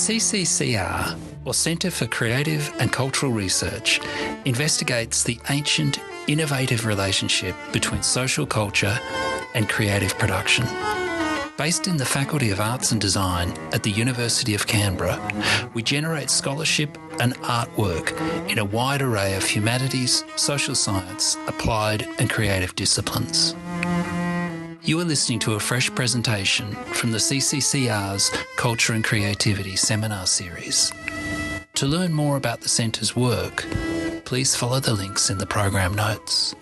CCCR, or Centre for Creative and Cultural Research, investigates the ancient, innovative relationship between social culture and creative production. Based in the Faculty of Arts and Design at the University of Canberra, we generate scholarship and artwork in a wide array of humanities, social science, applied and creative disciplines. You are listening to a fresh presentation from the CCCR's Culture and Creativity Seminar Series. To learn more about the Centre's work, please follow the links in the program notes.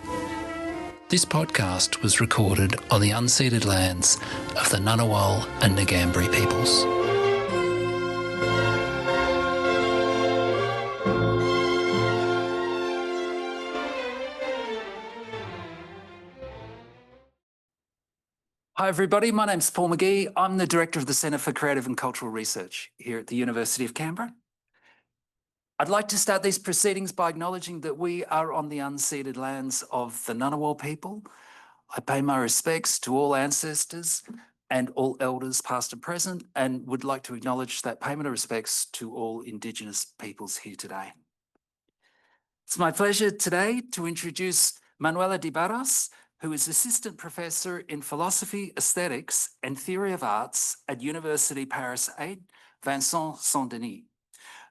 This podcast was recorded on the unceded lands of the Ngunnawal and Ngambri peoples. Hi everybody, my name's Paul McGee. I'm the Director of the Centre for Creative and Cultural Research here at the University of Canberra. I'd like to start these proceedings by acknowledging that we are on the unceded lands of the Ngunnawal people. I pay my respects to all ancestors and all elders past and present, and would like to acknowledge that payment of respects to all Indigenous peoples here today. It's my pleasure today to introduce Manuela de Barros, who is Assistant Professor in Philosophy, Aesthetics and Theory of Arts at Université Paris 8, Vincennes, Saint-Denis.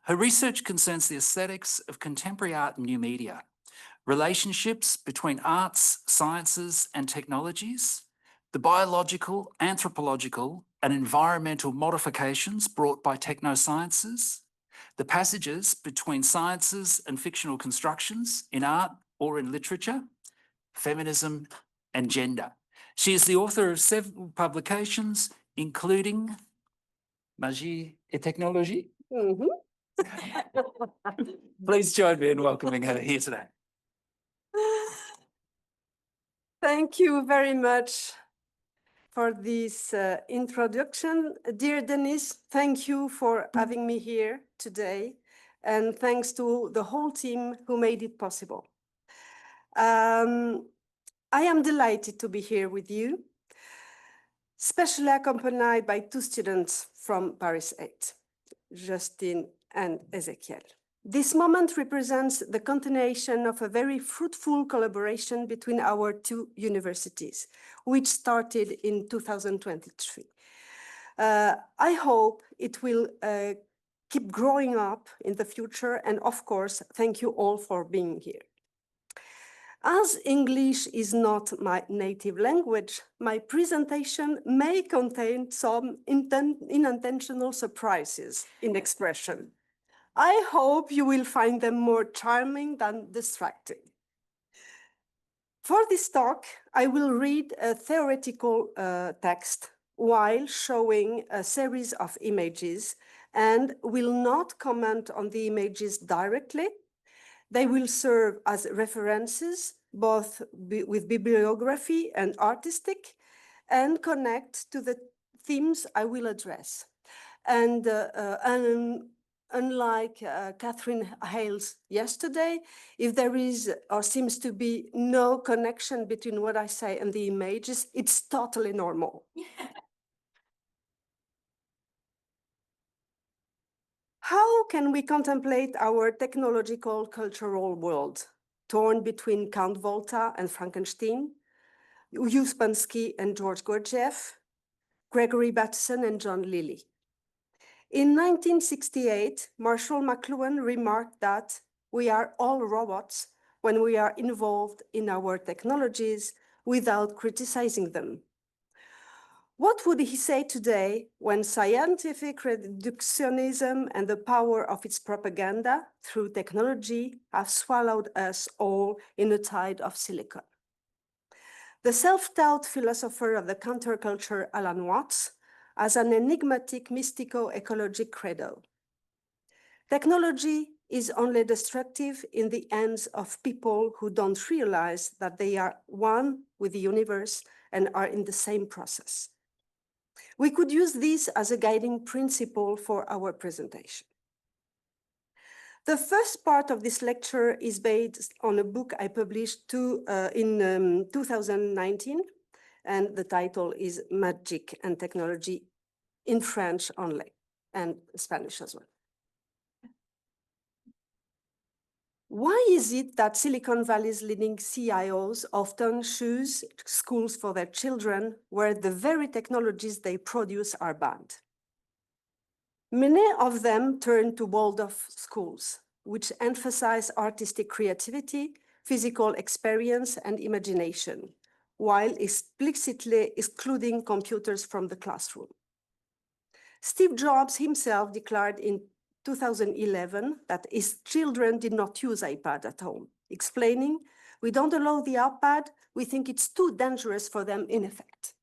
Her research concerns the aesthetics of contemporary art and new media, relationships between arts, sciences and technologies, the biological, anthropological and environmental modifications brought by technosciences, the passages between sciences and fictional constructions in art or in literature, feminism and gender. She is the author of several publications, including Magie et technologie. Please join me in welcoming her here today. Thank you very much for this introduction. Dear Denise, thank you for having me here today, and thanks to the whole team who made it possible. I am delighted to be here with you, especially accompanied by two students from Paris 8, Justine and Ezekiel. This moment represents the continuation of a very fruitful collaboration between our two universities, which started in 2023. I hope it will keep growing up in the future, and of course, thank you all for being here. As English is not my native language, my presentation may contain some unintentional surprises in expression. I hope you will find them more charming than distracting. For this talk, I will read a theoretical text while showing a series of images and will not comment on the images directly. They will serve as references, both with bibliography and artistic, and connect to the themes I will address. And unlike Catherine Hale's yesterday, if there is or seems to be no connection between what I say and the images, it's totally normal. How can we contemplate our technological cultural world, torn between Count Volta and Frankenstein, Uspensky and George Gurdjieff, Gregory Bateson and John Lilly? In 1968, Marshall McLuhan remarked that we are all robots when we are involved in our technologies without criticizing them. What would he say today when scientific reductionism and the power of its propaganda through technology have swallowed us all in a tide of silicon? The self-taught philosopher of the counterculture, Alan Watts, has an enigmatic mystico-ecologic credo. Technology is only destructive in the hands of people who don't realize that they are one with the universe and are in the same process. We could use this as a guiding principle for our presentation. The first part of this lecture is based on a book I published in 2019, and the title is Magie and Technologie, in French only. and Spanish as well. Why is it that Silicon Valley's leading CIOs often choose schools for their children where the very technologies they produce are banned? Many of them turn to Waldorf schools, which emphasize artistic creativity, physical experience, and imagination, while explicitly excluding computers from the classroom. Steve Jobs himself declared in 2011 that his children did not use iPad at home, explaining, "We don't allow the iPad, we think it's too dangerous for them in effect."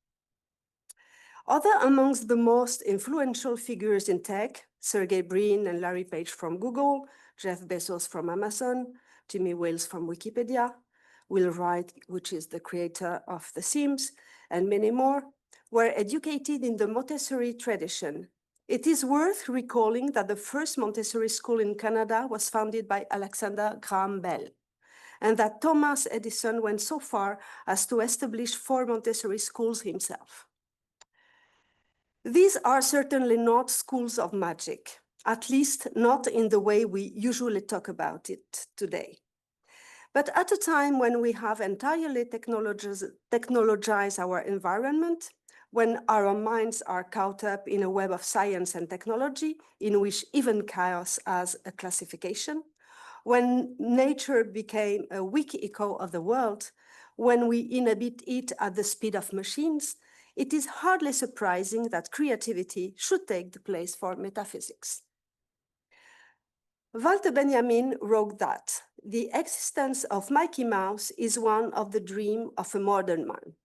Other amongst the most influential figures in tech, Sergey Brin and Larry Page from Google, Jeff Bezos from Amazon, Jimmy Wales from Wikipedia, Will Wright, which is the creator of The Sims, and many more, were educated in the Montessori tradition. It is worth recalling that the first Montessori school in Canada was founded by Alexander Graham Bell, and that Thomas Edison went so far as to establish 4 Montessori schools himself. These are certainly not schools of magic, at least not in the way we usually talk about it today. But at a time when we have entirely technologized our environment, when our minds are caught up in a web of science and technology, in which even chaos has a classification, when nature became a weak echo of the world, when we inhabit it at the speed of machines, it is hardly surprising that creativity should take the place for metaphysics. Walter Benjamin wrote that the existence of Mickey Mouse is one of the dreams of a modern man.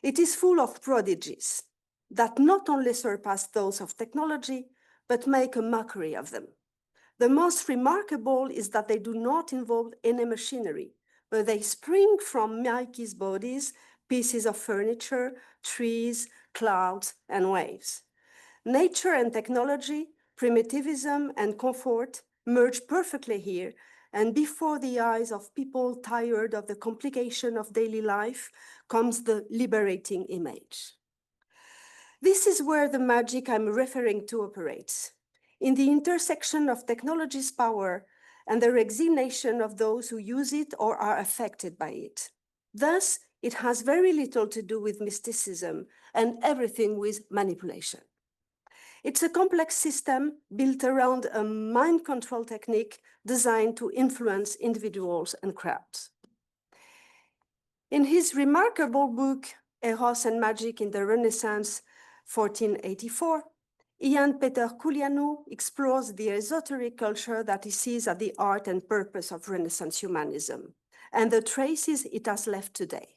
It is full of prodigies that not only surpass those of technology, but make a mockery of them. The most remarkable is that they do not involve any machinery, but they spring from Mickey's bodies, pieces of furniture, trees, clouds, and waves. Nature and technology, primitivism and comfort merge perfectly here, and before the eyes of people tired of the complication of daily life comes the liberating image. This is where the magic I'm referring to operates, in the intersection of technology's power and the resignation of those who use it or are affected by it. Thus, it has very little to do with mysticism and everything with manipulation. It's a complex system built around a mind control technique designed to influence individuals and crowds. In his remarkable book, Eros and Magic in the Renaissance, 1484, Ian Peter Coulianou explores the esoteric culture that he sees at the art and purpose of Renaissance humanism and the traces it has left today.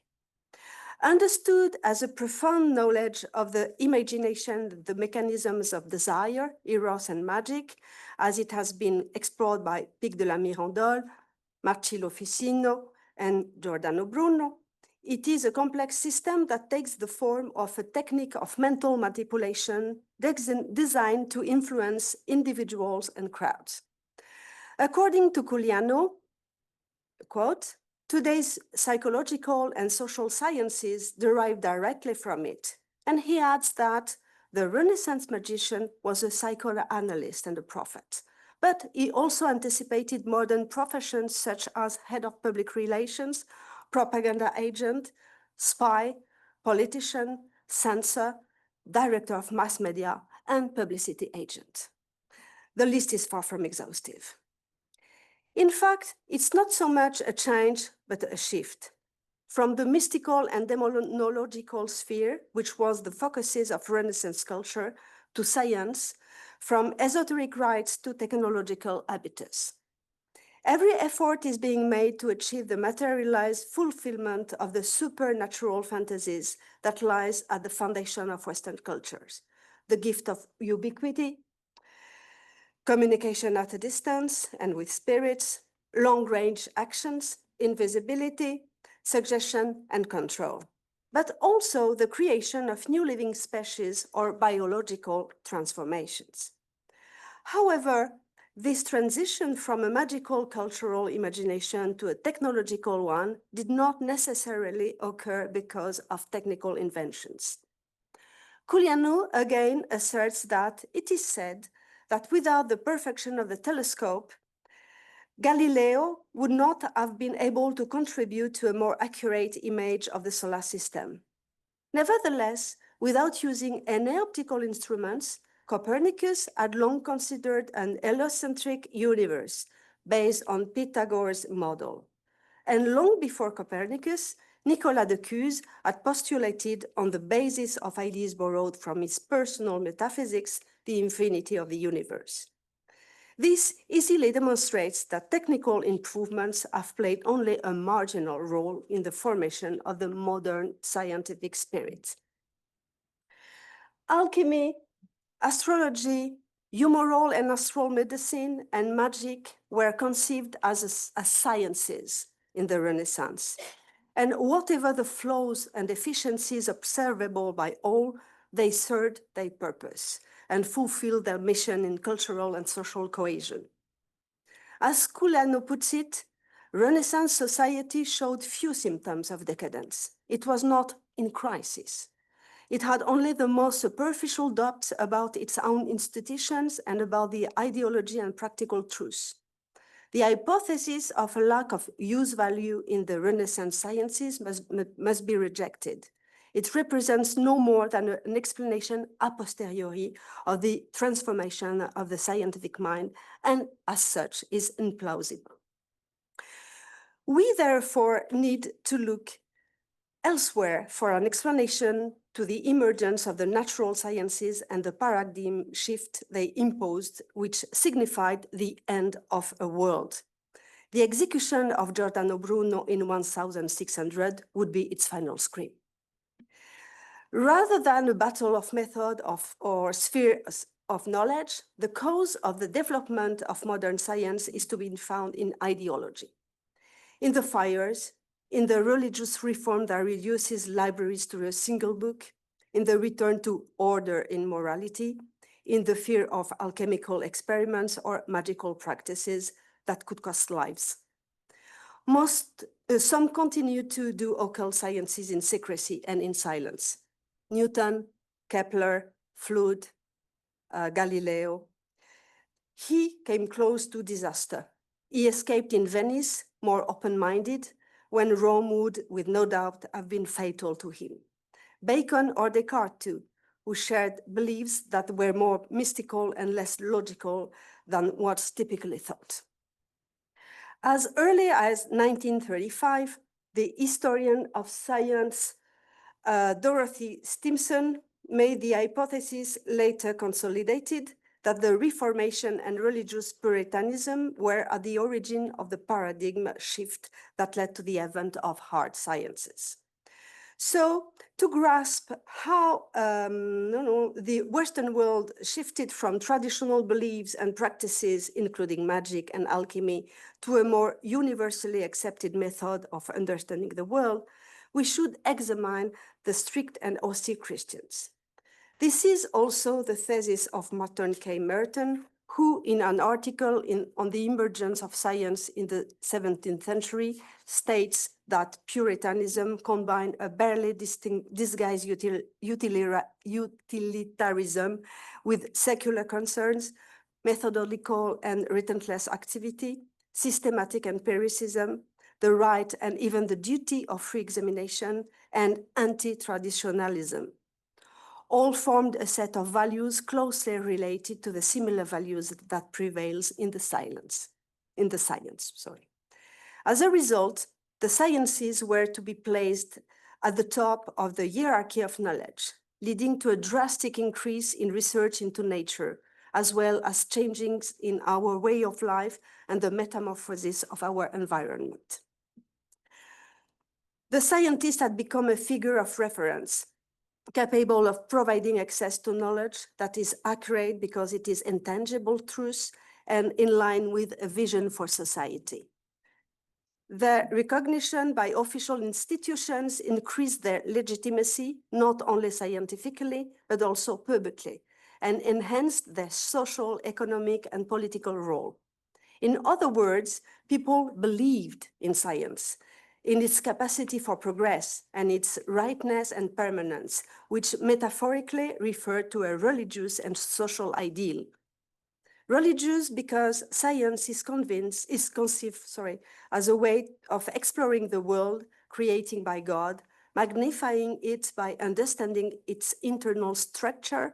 Understood as a profound knowledge of the imagination, the mechanisms of desire, eros and magic, as it has been explored by Pic de la Mirandole, Marcello Ficino, and Giordano Bruno, it is a complex system that takes the form of a technique of mental manipulation designed to influence individuals and crowds. According to Coulianou, quote, "Today's psychological and social sciences derive directly from it." And he adds that the Renaissance magician was a psychoanalyst and a prophet, but he also anticipated modern professions such as head of public relations, propaganda agent, spy, politician, censor, director of mass media, and publicity agent. The list is far from exhaustive. In fact, it's not so much a change, but a shift. From the mystical and demonological sphere, which was the focuses of Renaissance culture, to science, from esoteric rites to technological habitus. Every effort is being made to achieve the materialized fulfillment of the supernatural fantasies that lies at the foundation of Western cultures. The gift of ubiquity, communication at a distance and with spirits, long-range actions, invisibility, suggestion, and control, but also the creation of new living species or biological transformations. However, this transition from a magical cultural imagination to a technological one did not necessarily occur because of technical inventions. Culianu again asserts that it is said that without the perfection of the telescope, Galileo would not have been able to contribute to a more accurate image of the solar system. Nevertheless, without using any optical instruments, Copernicus had long considered an heliocentric universe based on Pythagoras' model. And long before Copernicus, Nicolas de Cuse had postulated on the basis of ideas borrowed from his personal metaphysics the infinity of the universe. This easily demonstrates that technical improvements have played only a marginal role in the formation of the modern scientific spirit. Alchemy, astrology, humoral and astral medicine, and magic were conceived as sciences in the Renaissance. And whatever the flaws and deficiencies observable by all, they served their purpose and fulfilled their mission in cultural and social cohesion. As Culianu puts it, Renaissance society showed few symptoms of decadence. It was not in crisis. It had only the most superficial doubts about its own institutions and about the ideology and practical truth. The hypothesis of a lack of use value in the Renaissance sciences must be rejected. It represents no more than an explanation a posteriori of the transformation of the scientific mind, and as such is implausible. We therefore need to look elsewhere for an explanation to the emergence of the natural sciences and the paradigm shift they imposed, which signified the end of a world. The execution of Giordano Bruno in 1600 would be its final scream. Rather than a battle of method or spheres of knowledge, the cause of the development of modern science is to be found in ideology. In the fires, in the religious reform that reduces libraries to a single book, in the return to order in morality, in the fear of alchemical experiments or magical practices that could cost lives. Some continue to do occult sciences in secrecy and in silence. Newton, Kepler, Flood, Galileo. He came close to disaster. He escaped in Venice, more open-minded, when Rome would, with no doubt, have been fatal to him. Bacon or Descartes, too, who shared beliefs that were more mystical and less logical than what's typically thought. As early as 1935, the historian of science Dorothy Stimson made the hypothesis, later consolidated, that the Reformation and religious Puritanism were at the origin of the paradigm shift that led to the advent of hard sciences. So, to grasp how the Western world shifted from traditional beliefs and practices, including magic and alchemy, to a more universally accepted method of understanding the world, we should examine the strict and austere Christians. This is also the thesis of Martin K. Merton, who, in an article on the emergence of science in the 17th century, states that Puritanism combined a barely disguised utilitarianism with secular concerns, methodological and relentless activity, systematic empiricism, the right and even the duty of free examination, and anti-traditionalism. All formed a set of values closely related to the similar values that prevails in the science. As a result, the sciences were to be placed at the top of the hierarchy of knowledge, leading to a drastic increase in research into nature, as well as changes in our way of life and the metamorphosis of our environment. The scientist had become a figure of reference, capable of providing access to knowledge that is accurate because it is intangible truth and in line with a vision for society. The recognition by official institutions increased their legitimacy, not only scientifically, but also publicly, and enhanced their social, economic, and political role. In other words, people believed in science. in its capacity for progress and its rightness and permanence, which metaphorically refer to a religious and social ideal. Religious because science is conceived as a way of exploring the world created by God, magnifying it by understanding its internal structure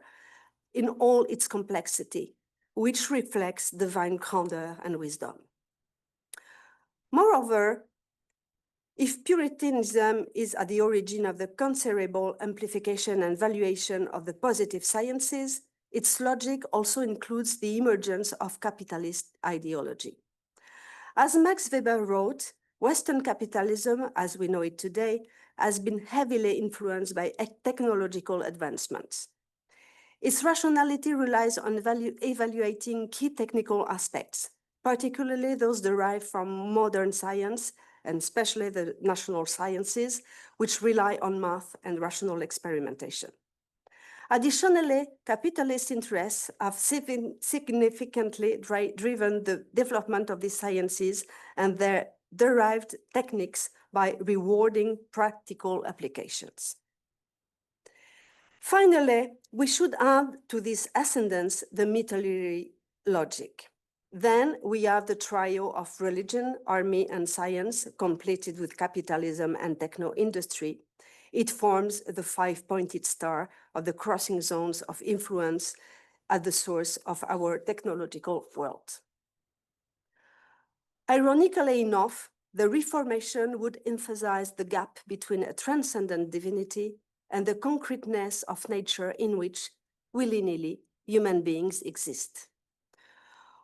in all its complexity, which reflects divine grandeur and wisdom. Moreover, if Puritanism is at the origin of the considerable amplification and valuation of the positive sciences, its logic also includes the emergence of capitalist ideology. As Max Weber wrote, Western capitalism, as we know it today, has been heavily influenced by technological advancements. Its rationality relies on evaluating key technical aspects, particularly those derived from modern science, and especially the natural sciences, which rely on math and rational experimentation. Additionally, capitalist interests have significantly driven the development of these sciences and their derived techniques by rewarding practical applications. Finally, we should add to this ascendance the military logic. Then we have the trio of religion, army, and science, completed with capitalism and techno-industry. It forms the five-pointed star of the crossing zones of influence at the source of our technological world. Ironically enough, the Reformation would emphasize the gap between a transcendent divinity and the concreteness of nature in which, willy-nilly, human beings exist.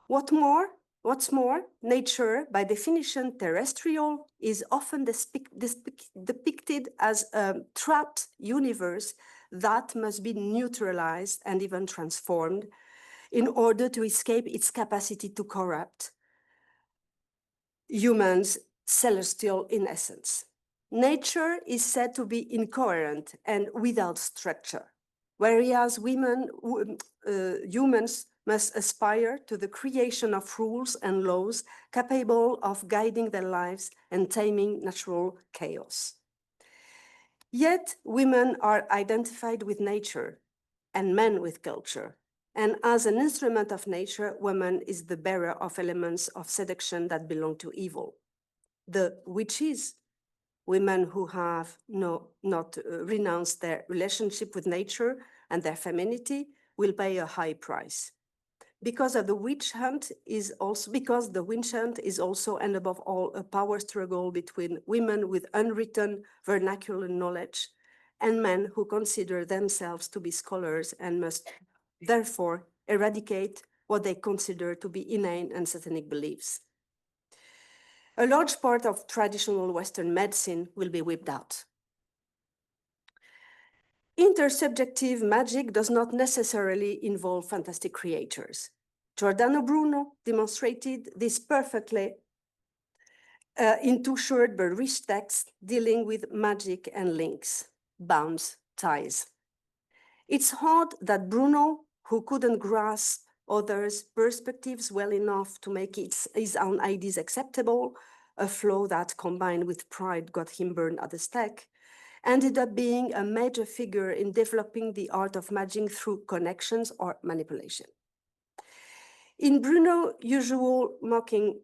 What's more, nature, by definition terrestrial, is often depicted as a trapped universe that must be neutralized and even transformed in order to escape its capacity to corrupt humans, celestial in essence. Nature is said to be incoherent and without structure, whereas humans must aspire to the creation of rules and laws capable of guiding their lives and taming natural chaos. Yet women are identified with nature and men with culture. And as an instrument of nature, woman is the bearer of elements of seduction that belong to evil. The witches, women who have not renounced their relationship with nature and their femininity, will pay a high price. Because the witch hunt is also and above all a power struggle between women with unwritten vernacular knowledge and men who consider themselves to be scholars and must therefore eradicate what they consider to be inane and satanic beliefs. A large part of traditional Western medicine will be wiped out. Intersubjective magic does not necessarily involve fantastic creators. Giordano Bruno demonstrated this perfectly in two short but rich texts dealing with magic and links, bounds, ties. It's hard that Bruno, who couldn't grasp others' perspectives well enough to make his own ideas acceptable, a flaw that combined with pride got him burned at the stake, ended up being a major figure in developing the art of magic through connections or manipulation. In Bruno's usual mocking,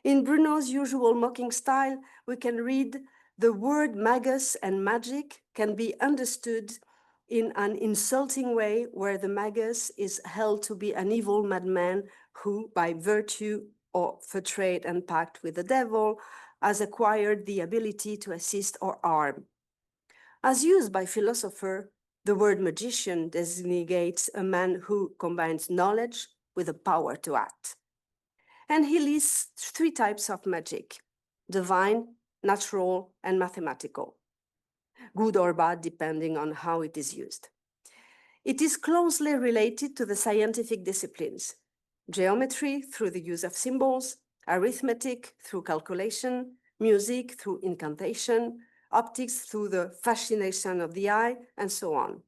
In Bruno's usual mocking style, we can read the word magus and magic can be understood in an insulting way where the magus is held to be an evil madman who, by virtue of a trade and pact with the devil, has acquired the ability to assist or harm. As used by philosophers, the word magician designates a man who combines knowledge with the power to act. And he lists three types of magic: divine, natural, and mathematical, good or bad depending on how it is used. It is closely related to the scientific disciplines: geometry through the use of symbols, arithmetic through calculation, music through incantation, optics through the fascination of the eye, and so on.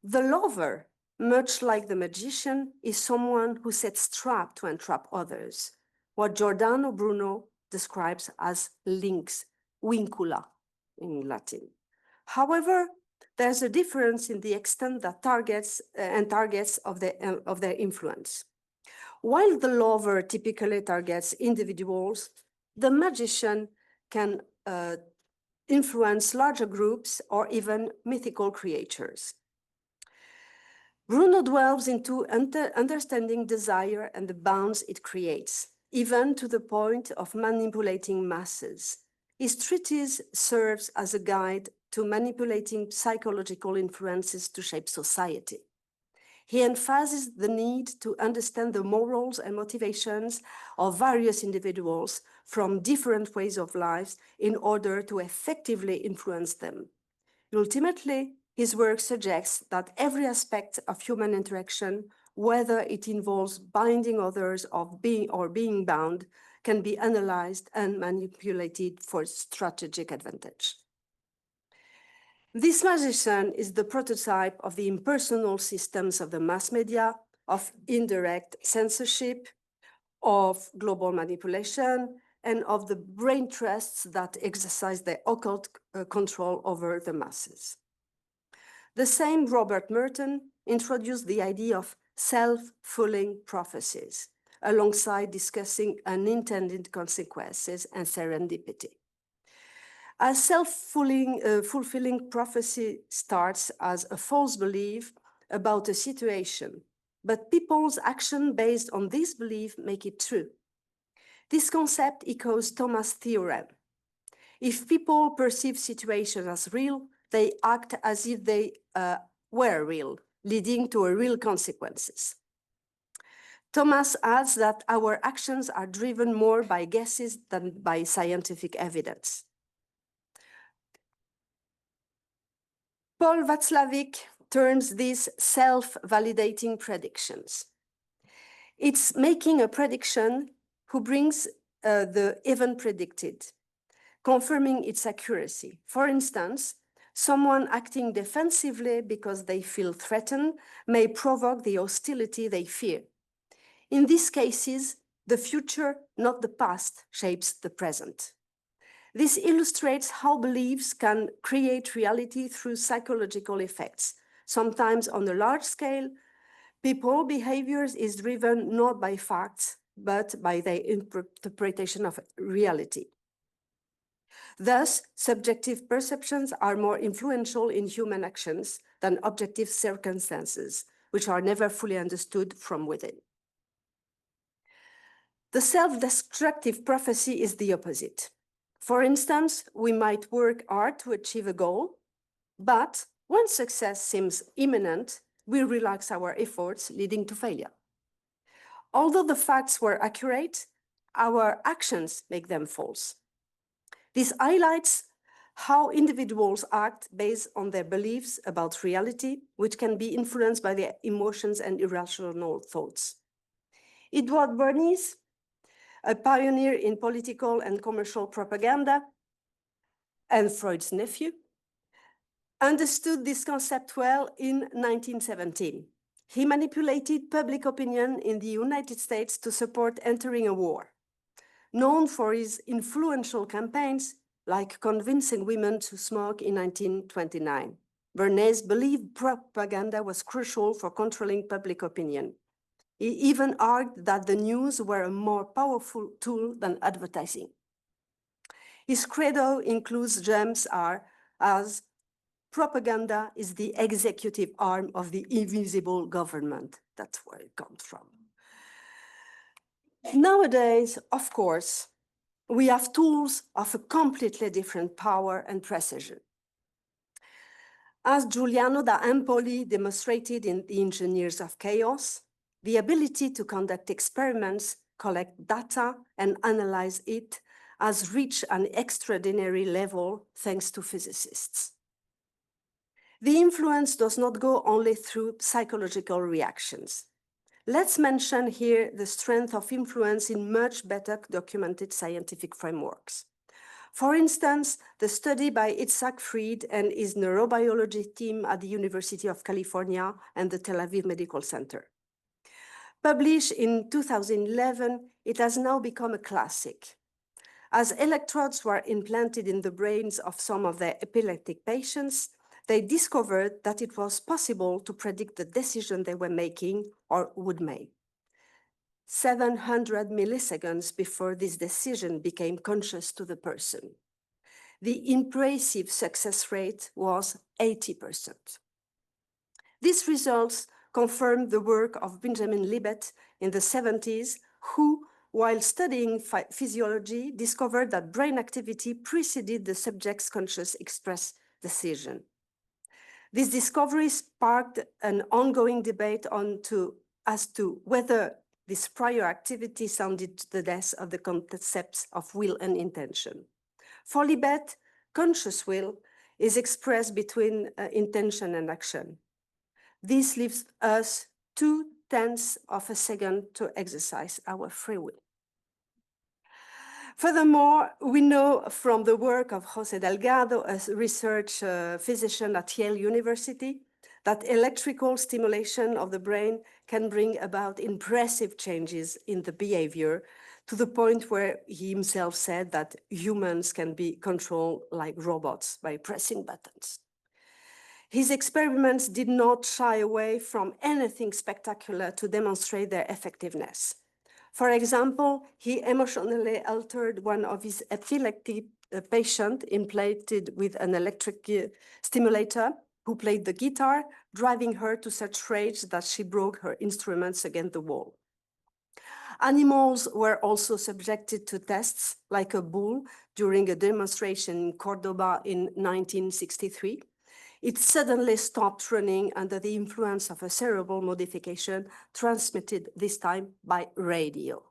The lover much like the magician, is someone who sets trap to entrap others, what Giordano Bruno describes as links, vincula in Latin. However, there's a difference in the extent that targets of their influence. While the lover typically targets individuals, the magician can influence larger groups or even mythical creatures. Bruno delves into understanding desire and the bounds it creates, even to the point of manipulating masses. His treatise serves as a guide to manipulating psychological influences to shape society. He emphasizes the need to understand the morals and motivations of various individuals from different ways of life in order to effectively influence them. Ultimately, his work suggests that every aspect of human interaction, whether it involves binding others or being bound, can be analyzed and manipulated for strategic advantage. This magician is the prototype of the impersonal systems of the mass media, of indirect censorship, of global manipulation, and of the brain trusts that exercise their occult control over the masses. The same Robert Merton introduced the idea of self-fulfilling prophecies, alongside discussing unintended consequences and serendipity. A self-fulfilling prophecy starts as a false belief about a situation, but people's action based on this belief make it true. This concept echoes Thomas' theorem. If people perceive situations as real, they act as if they were real, leading to real consequences. Thomas adds that our actions are driven more by guesses than by scientific evidence. Paul Václavic terms these self-validating predictions. It's making a prediction who brings the event predicted, confirming its accuracy. For instance, someone acting defensively because they feel threatened may provoke the hostility they fear. In these cases, the future, not the past, shapes the present. This illustrates how beliefs can create reality through psychological effects. Sometimes on a large scale, people's behaviors is driven not by facts, but by their interpretation of reality. Thus, subjective perceptions are more influential in human actions than objective circumstances, which are never fully understood from within. The self-destructive prophecy is the opposite. For instance, we might work hard to achieve a goal, but when success seems imminent, we relax our efforts, leading to failure. Although the facts were accurate, our actions make them false. This highlights how individuals act based on their beliefs about reality, which can be influenced by their emotions and irrational thoughts. Edward Bernays, a pioneer in political and commercial propaganda, and Freud's nephew, understood this concept well in 1917. He manipulated public opinion in the United States to support entering a war. Known for his influential campaigns, like convincing women to smoke in 1929, Bernays believed propaganda was crucial for controlling public opinion. He even argued that the news were a more powerful tool than advertising. His credo includes gems as propaganda is the executive arm of the invisible government. That's where it comes from. Nowadays, of course, we have tools of a completely different power and precision. As Giuliano da Empoli demonstrated in The Engineers of Chaos, the ability to conduct experiments, collect data, and analyze it has reached an extraordinary level thanks to physicists. The influence does not go only through psychological reactions. Let's mention here the strength of influence in much better documented scientific frameworks. For instance, the study by Itzhak Fried and his neurobiology team at the University of California and the Tel Aviv Medical Center. Published in 2011, it has now become a classic. As electrodes were implanted in the brains of some of their epileptic patients, they discovered that it was possible to predict the decision they were making or would make. 700 milliseconds before this decision became conscious to the person. The impressive success rate was 80%. These results confirmed the work of Benjamin Libet in the 70s, who, while studying physiology, discovered that brain activity preceded the subject's conscious express decision. This discovery sparked an ongoing debate as to whether this prior activity sounded the death of the concepts of will and intention. For Libet, conscious will is expressed between intention and action. This leaves us 0.2 of a second to exercise our free will. Furthermore, we know from the work of José Delgado, a research physician at Yale University, that electrical stimulation of the brain can bring about impressive changes in the behavior, to the point where he himself said that humans can be controlled like robots by pressing buttons. His experiments did not shy away from anything spectacular to demonstrate their effectiveness. For example, he emotionally altered one of his epileptic patients implanted with an electric stimulator who played the guitar, driving her to such rage that she broke her instruments against the wall. Animals were also subjected to tests, like a bull during a demonstration in Cordoba in 1963. It suddenly stopped running under the influence of a cerebral modification transmitted this time by radio.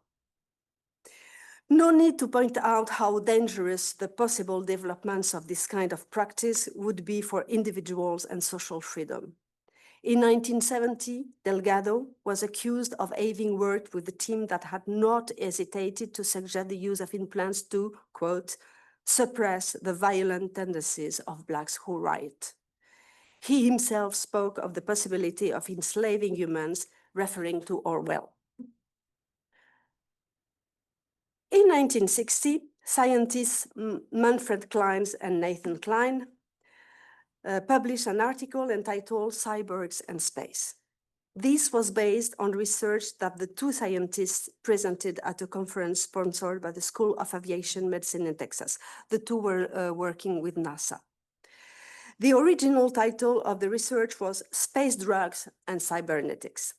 No need to point out how dangerous the possible developments of this kind of practice would be for individuals and social freedom. In 1970, Delgado was accused of having worked with a team that had not hesitated to suggest the use of implants to, quote, suppress the violent tendencies of Blacks who riot. He himself spoke of the possibility of enslaving humans, referring to Orwell. In 1960, scientists Manfred Clynes and Nathan Kline published an article entitled Cyborgs and Space. This was based on research that the two scientists presented at a conference sponsored by the School of Aviation Medicine in Texas. The two were working with NASA. The original title of the research was Space Drugs and Cybernetics.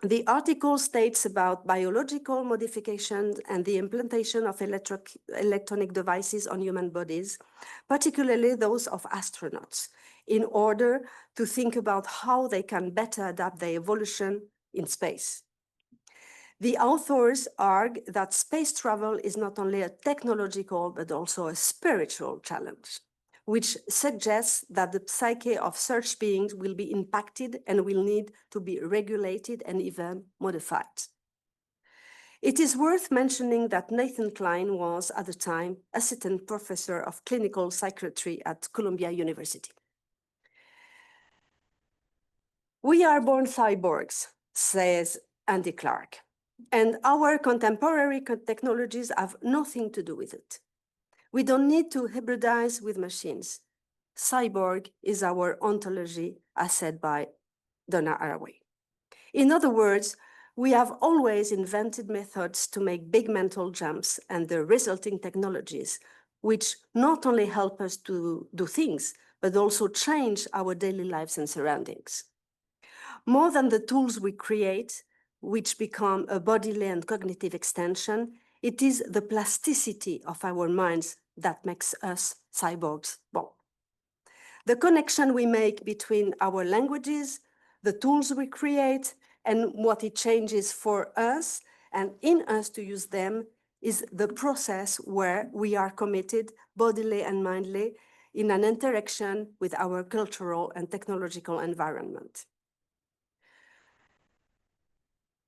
The article states about biological modifications and the implantation of electronic devices on human bodies, particularly those of astronauts, in order to think about how they can better adapt their evolution in space. The authors argue that space travel is not only a technological but also a spiritual challenge, which suggests that the psyche of such beings will be impacted and will need to be regulated and even modified. It is worth mentioning that Nathan Kline was, at the time, assistant professor of clinical psychiatry at Columbia University. We are born cyborgs, says Andy Clark, and our contemporary technologies have nothing to do with it. We don't need to hybridize with machines. Cyborg is our ontology, as said by Donna Haraway. In other words, we have always invented methods to make big mental jumps and the resulting technologies, which not only help us to do things, but also change our daily lives and surroundings. More than the tools we create, which become a bodily and cognitive extension, it is the plasticity of our minds that makes us cyborgs born. The connection we make between our languages, the tools we create, and what it changes for us and in us to use them is the process where we are committed bodily and mindly in an interaction with our cultural and technological environment.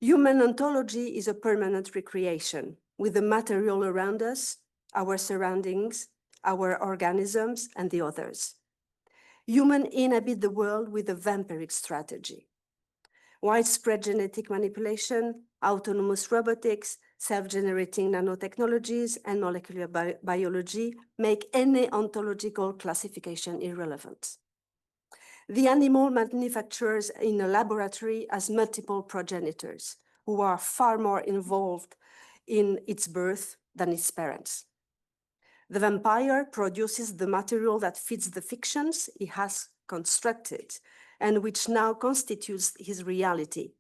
Human ontology is a permanent recreation with the material around us, our surroundings, our organisms, and the others. Humans inhabit the world with a vampiric strategy. Widespread genetic manipulation, autonomous robotics, self-generating nanotechnologies, and molecular biology make any ontological classification irrelevant. The animal manufactures in a laboratory has multiple progenitors who are far more involved in its birth than its parents. The vampire produces the material that fits the fictions he has constructed and which now constitutes his reality.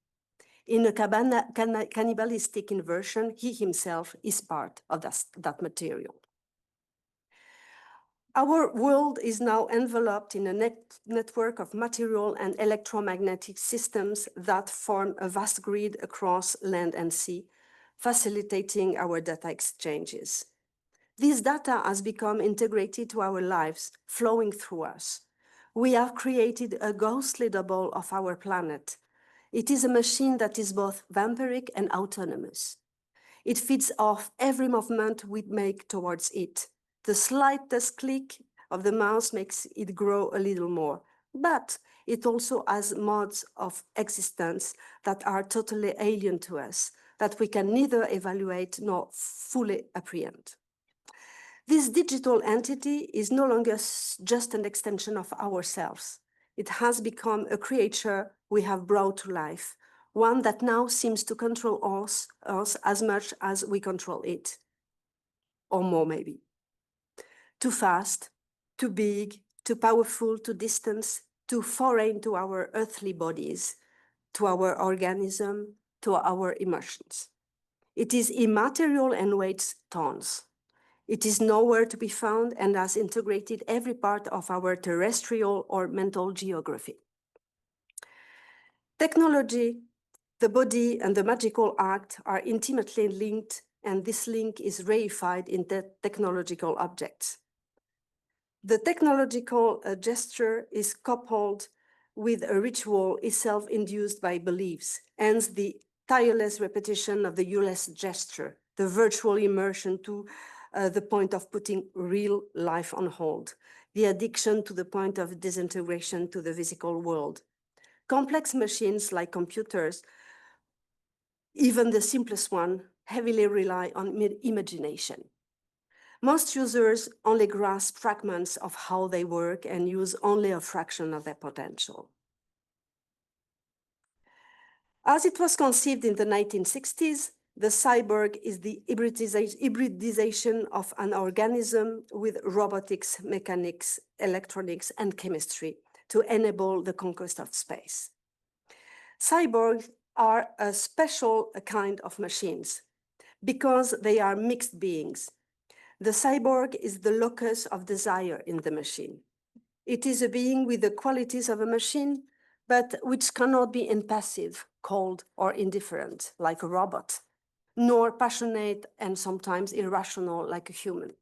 In a cannibalistic inversion, he himself is part of that material. Our world is now enveloped in a network of material and electromagnetic systems that form a vast grid across land and sea, facilitating our data exchanges. This data has become integrated to our lives, flowing through us. We have created a ghostly double of our planet. It is a machine that is both vampiric and autonomous. It feeds off every movement we make towards it. The slightest click of the mouse makes it grow a little more, but it also has modes of existence that are totally alien to us, that we can neither evaluate nor fully apprehend. This digital entity is no longer just an extension of ourselves. It has become a creature we have brought to life, one that now seems to control us as much as we control it, or more maybe. Too fast, too big, too powerful, too distant, too foreign to our earthly bodies, to our organism, to our emotions. It is immaterial and weighs tons. It is nowhere to be found and has integrated every part of our terrestrial or mental geography. Technology, the body, and the magical act are intimately linked, and this link is reified in the technological objects. The technological gesture is coupled with a ritual itself induced by beliefs, hence the tireless repetition of the useless gesture, the virtual immersion to the point of putting real life on hold, the addiction to the point of disintegration to the physical world. Complex machines like computers, even the simplest one, heavily rely on imagination. Most users only grasp fragments of how they work and use only a fraction of their potential. As it was conceived in the 1960s, the cyborg is the hybridization of an organism with robotics, mechanics, electronics, and chemistry to enable the conquest of space. Cyborgs are a special kind of machines because they are mixed beings. The cyborg is the locus of desire in the machine. It is a being with the qualities of a machine, but which cannot be impassive, cold, or indifferent, like a robot, nor passionate and sometimes irrational like a human.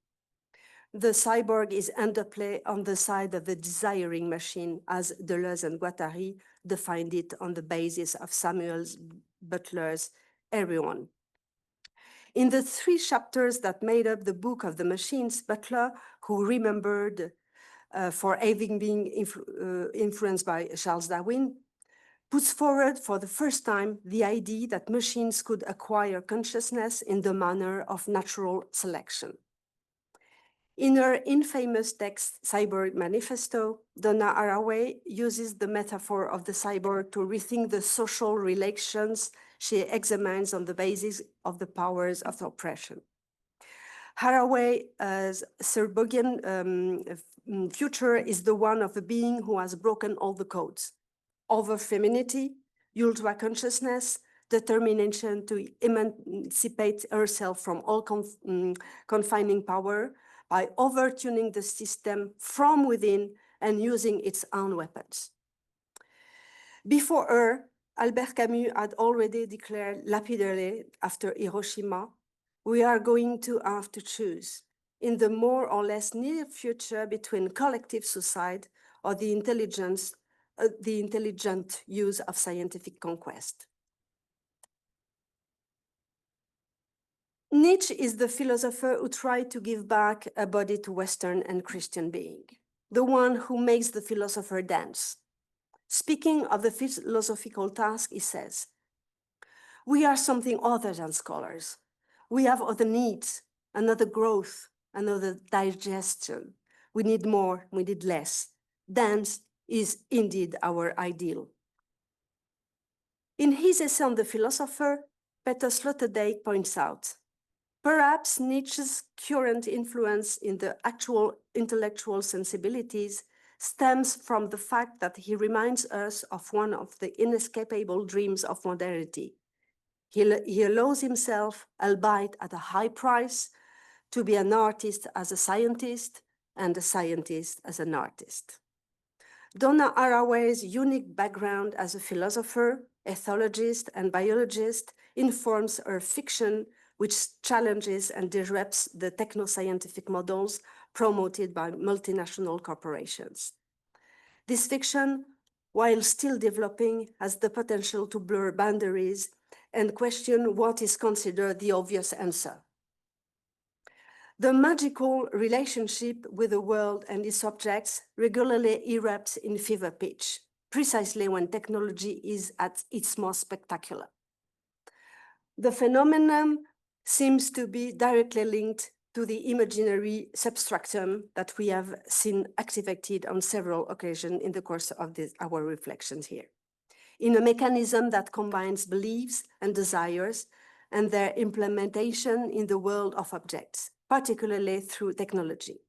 The cyborg is underplay on the side of the desiring machine, as Deleuze and Guattari defined it on the basis of Samuel Butler's Everyone. In the 3 chapters that made up the Book of the Machines, Butler, who remembered for having been influenced by Charles Darwin, puts forward for the first time the idea that machines could acquire consciousness in the manner of natural selection. In her infamous text, Cyborg Manifesto, Donna Haraway uses the metaphor of the cyborg to rethink the social relations she examines on the basis of the powers of oppression. Haraway's cyborgian future is the one of a being who has broken all the codes over femininity, ultra consciousness, determination to emancipate herself from all confining power by overtuning the system from within and using its own weapons. Before her, Albert Camus had already declared lapidarily after Hiroshima, we are going to have to choose in the more or less near future between collective suicide or the intelligent use of scientific conquest. Nietzsche is the philosopher who tried to give back a body to Western and Christian being, the one who makes the philosopher dance. Speaking of the philosophical task, he says, "We are something other than scholars. We have other needs, another growth, another digestion. We need more, we need less. Dance is indeed our ideal." In his essay on the philosopher, Peter Sloterdijk points out, perhaps Nietzsche's current influence in the actual intellectual sensibilities stems from the fact that he reminds us of one of the inescapable dreams of modernity. He allows himself, albeit at a high price, to be an artist as a scientist and a scientist as an artist. Donna Haraway's unique background as a philosopher, ethologist, and biologist informs her fiction, which challenges and disrupts the technoscientific models promoted by multinational corporations. This fiction, while still developing, has the potential to blur boundaries and question what is considered the obvious answer. The magical relationship with the world and its objects regularly erupts in fever pitch, precisely when technology is at its most spectacular. The phenomenon seems to be directly linked to the imaginary substratum that we have seen activated on several occasions in the course of our reflections here, in a mechanism that combines beliefs and desires and their implementation in the world of objects, particularly through technology.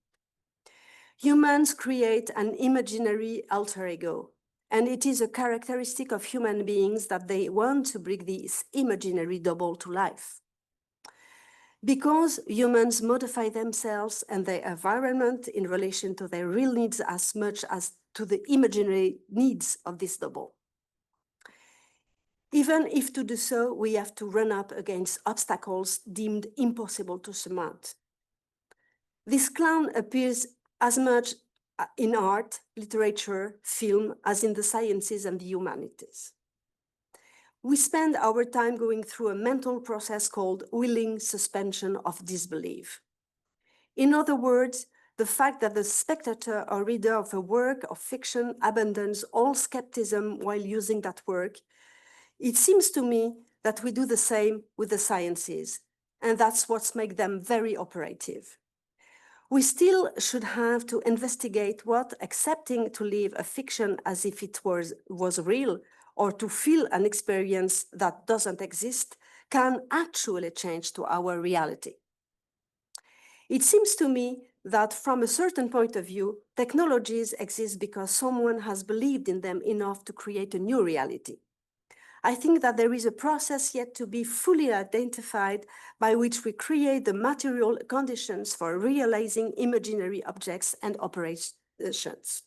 Humans create an imaginary alter ego, and it is a characteristic of human beings that they want to bring this imaginary double to life. Because humans modify themselves and their environment in relation to their real needs as much as to the imaginary needs of this double. Even if to do so, we have to run up against obstacles deemed impossible to surmount. This clown appears as much in art, literature, film, as in the sciences and the humanities. We spend our time going through a mental process called willing suspension of disbelief. In other words, the fact that the spectator or reader of a work of fiction abandons all skepticism while using that work. It seems to me that we do the same with the sciences, and that's what makes them very operative. We still should have to investigate what accepting to live a fiction as if it was real or to feel an experience that doesn't exist can actually change to our reality. It seems to me that from a certain point of view, technologies exist because someone has believed in them enough to create a new reality. I think that there is a process yet to be fully identified by which we create the material conditions for realizing imaginary objects and operations.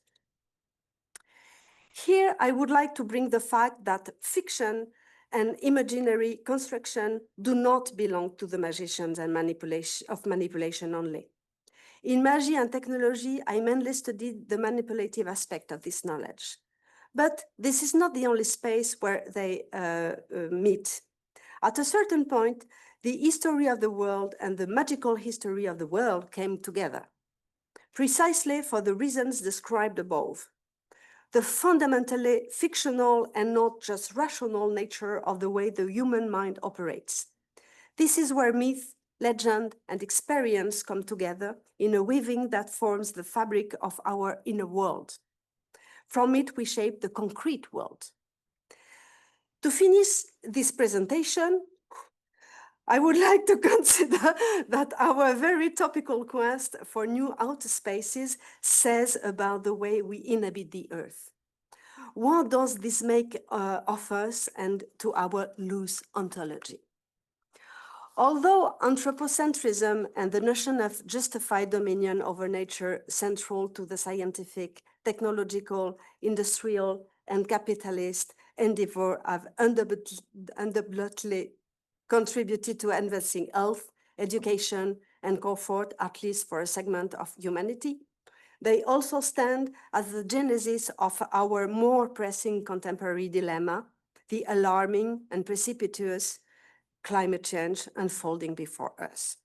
Here, I would like to bring the fact that fiction and imaginary construction do not belong to the magicians and manipulation only. In Magie and technologie, I mainly studied the manipulative aspect of this knowledge. But this is not the only space where they meet. At a certain point, the history of the world and the magical history of the world came together, precisely for the reasons described above. The fundamentally fictional and not just rational nature of the way the human mind operates. This is where myth, legend, and experience come together in a weaving that forms the fabric of our inner world. From it, we shape the concrete world. To finish this presentation, I would like to consider that our very topical quest for new outer spaces says about the way we inhabit the Earth. What does this make of us and to our loose ontology? Although anthropocentrism and the notion of justified dominion over nature central to the scientific, technological, industrial, and capitalist endeavor have undoubtedly contributed to advancing health, education, and comfort, at least for a segment of humanity, they also stand as the genesis of our more pressing contemporary dilemma, the alarming and precipitous climate change unfolding before us.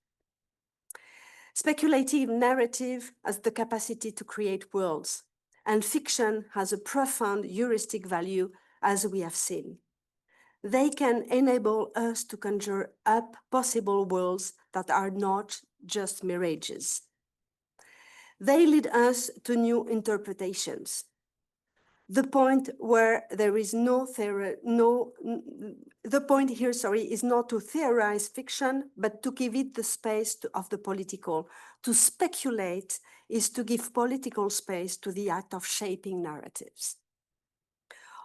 Speculative narrative has the capacity to create worlds, and fiction has a profound heuristic value, as we have seen. They can enable us to conjure up possible worlds that are not just mirages. They lead us to new interpretations. The point here, is not to theorize fiction, but to give it the space of the political. To speculate is to give political space to the act of shaping narratives.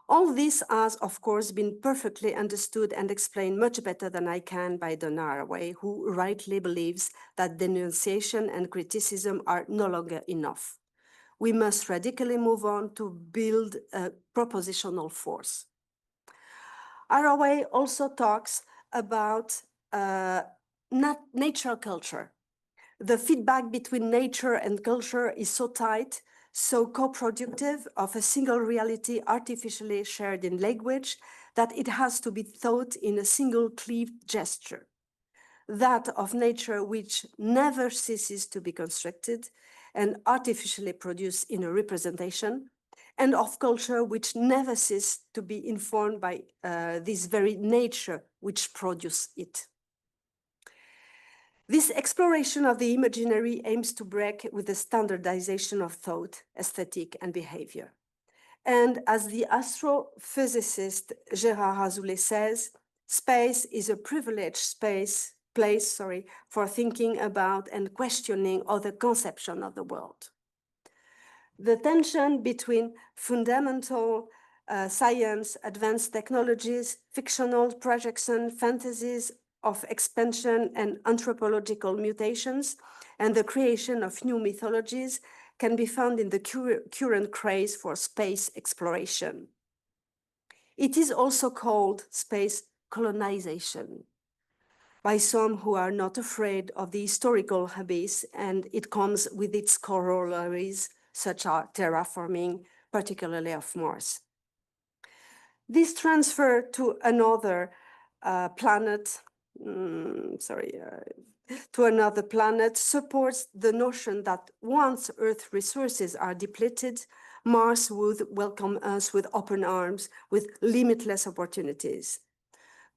All this has, of course, been perfectly understood and explained much better than I can by Donna Haraway, who rightly believes that denunciation and criticism are no longer enough. We must radically move on to build a propositional force. Haraway also talks about natural culture. The feedback between nature and culture is so tight, so co-productive of a single reality artificially shared in language that it has to be thought in a single cleaved gesture. That of nature which never ceases to be constructed and artificially produced in a representation, and of culture which never ceases to be informed by this very nature which produces it. This exploration of the imaginary aims to break with the standardization of thought, aesthetic, and behavior. And as the astrophysicist Gérard Azoulay says, space is a privileged place for thinking about and questioning other conception of the world. The tension between fundamental science, advanced technologies, fictional projection, fantasies of expansion and anthropological mutations, and the creation of new mythologies can be found in the current craze for space exploration. It is also called space colonization by some who are not afraid of the historical abyss, and it comes with its corollaries, such as terraforming, particularly of Mars. This transfer to another planet, to another planet supports the notion that once Earth resources are depleted, Mars would welcome us with open arms, with limitless opportunities.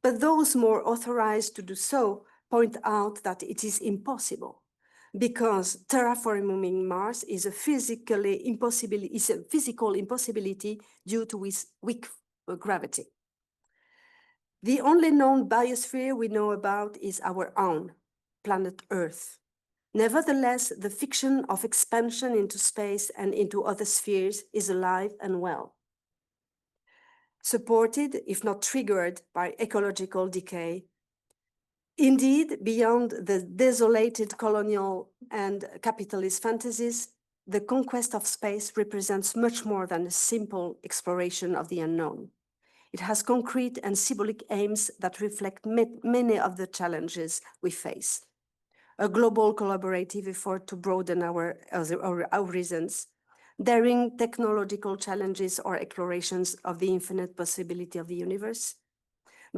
But those more authorized to do so point out that it is impossible, because terraforming Mars is a physical impossibility due to its weak gravity. The only known biosphere we know about is our own, planet Earth. Nevertheless, the fiction of expansion into space and into other spheres is alive and well, supported, if not triggered, by ecological decay. Indeed, beyond the desolated colonial and capitalist fantasies, the conquest of space represents much more than a simple exploration of the unknown. It has concrete and symbolic aims that reflect many of the challenges we face. A global collaborative effort to broaden our horizons, daring technological challenges or explorations of the infinite possibility of the universe,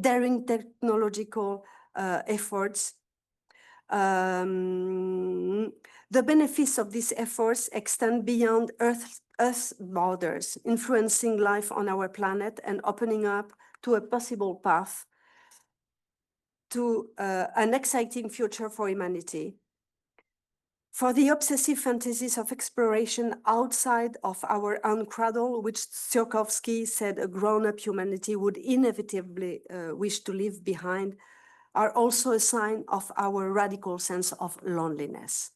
daring technological efforts. The benefits of these efforts extend beyond Earth's borders, influencing life on our planet and opening up to a possible path to an exciting future for humanity. For the obsessive fantasies of exploration outside of our own cradle, which Tsiolkovsky said a grown-up humanity would inevitably wish to leave behind, are also a sign of our radical sense of loneliness.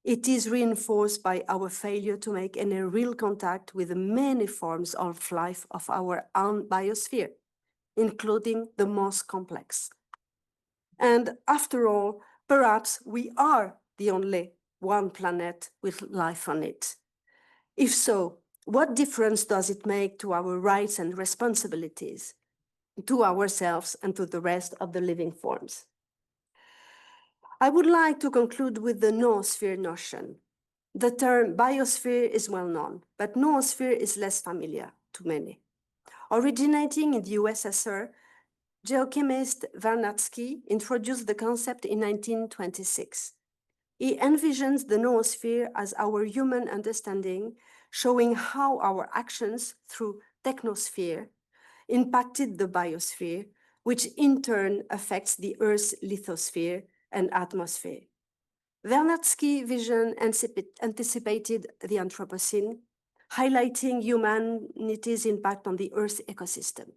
It is reinforced by our failure to make any real contact with the many forms of life of our own biosphere, including the most complex. And after all, perhaps we are the only one planet with life on it. If so, what difference does it make to our rights and responsibilities, to ourselves and to the rest of the living forms? I would like to conclude with the noosphere notion. The term biosphere is well known, but noosphere is less familiar to many. Originating in the USSR, geochemist Vernadsky introduced the concept in 1926. He envisions the noosphere as our human understanding, showing how our actions through technosphere impacted the biosphere, which in turn affects the Earth's lithosphere and atmosphere. Vernadsky's vision anticipated the Anthropocene, highlighting humanity's impact on the Earth's ecosystem.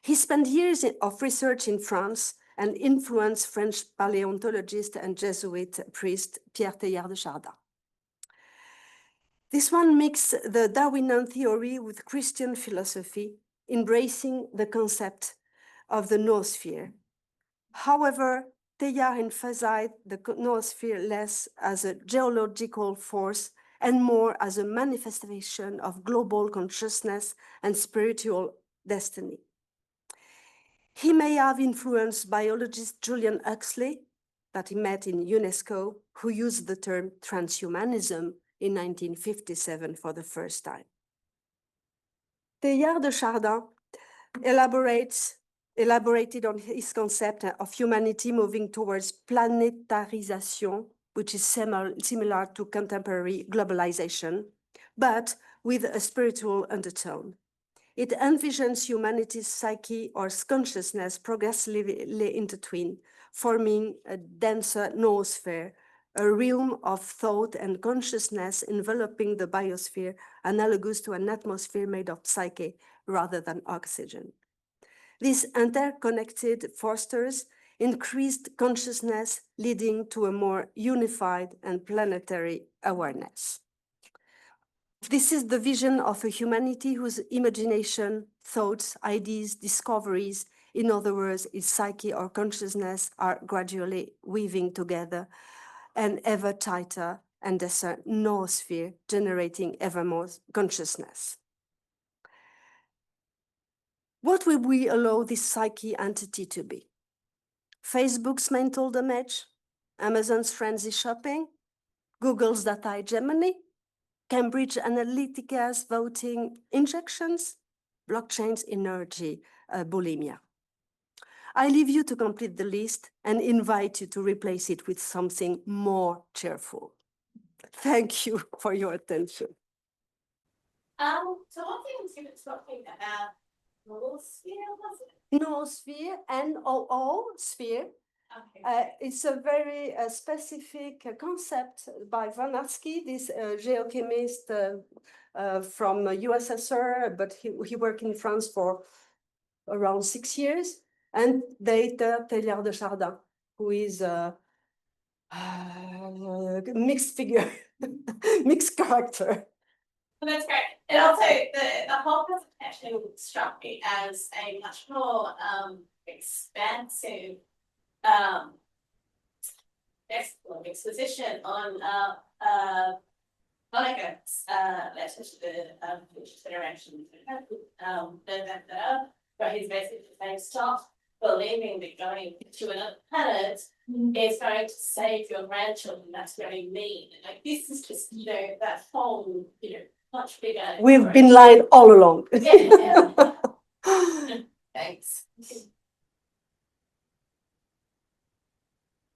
He spent years of research in France and influenced French paleontologist and Jesuit priest Pierre Teilhard de Chardin. This one mixed the Darwinian theory with Christian philosophy, embracing the concept of the noosphere. However, Teilhard emphasized the noosphere less as a geological force and more as a manifestation of global consciousness and spiritual destiny. He may have influenced biologist Julian Huxley, that he met in UNESCO, who used the term transhumanism in 1957 for the first time. Teilhard de Chardin elaborated on his concept of humanity moving towards planetarization, which is similar to contemporary globalization, but with a spiritual undertone. It envisions humanity's psyche or consciousness progressively intertwined, forming a denser noosphere, a realm of thought and consciousness enveloping the biosphere, analogous to an atmosphere made of psyche rather than oxygen. This interconnected fosters increased consciousness, leading to a more unified and planetary awareness. This is the vision of a humanity whose imagination, thoughts, ideas, discoveries, in other words, its psyche or consciousness, are gradually weaving together and ever tighter and denser noosphere, generating ever more consciousness. What will we allow this psyche entity to be? Facebook's mental damage, Amazon's frenzy shopping, Google's data hegemony, Cambridge Analytica's voting injections, blockchain's energy bulimia. I leave you to complete the list and invite you to replace it with something more cheerful. Thank you for your attention. So one thing you were talking about noosphere, was it? Noosphere, N-O-O, sphere. Okay. It's a very specific concept by Vernadsky, this geochemist from USSR, but he worked in France for around 6 years, and later Teilhard de Chardin, who is a mixed figure, mixed character. Well, that's great. And also the whole presentation struck me as a much more expansive exposition on Monaco's letter to the future generation, where he's basically saying, stop believing that going to another planet is going to save your grandchildren. That's very mean. Like, this is just, that whole, much bigger. We've been lying all along. Yeah. Thanks.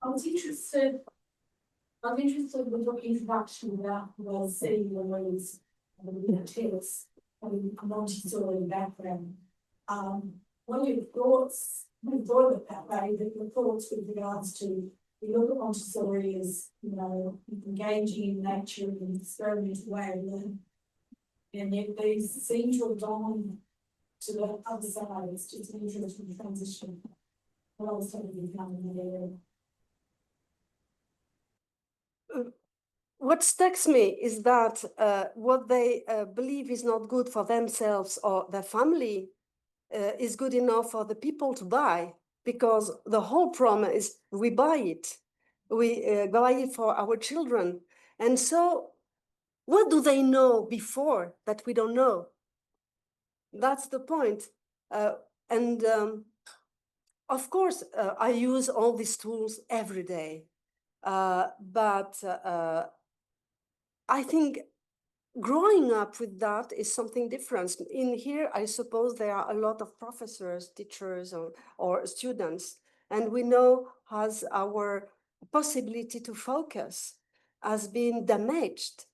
I was interested with your introduction about seeing the ways tears and Montessori background. What are your thoughts? You thought of it that way, but your thoughts with regards to we look at Montessori as engaging in nature in an experimental way of learning, and yet these seem to have gone to the other side. It's just an interesting transition. What I was talking about in that area. What strikes me is that what they believe is not good for themselves or their family is good enough for the people to buy, because the whole problem is we buy it. We buy it for our children. And so what do they know before that we don't know? That's the point. Of course, I use all these tools every day. But I think growing up with that is something different. In here, I suppose there are a lot of professors, teachers, or students, and we know as our possibility to focus has been damaged.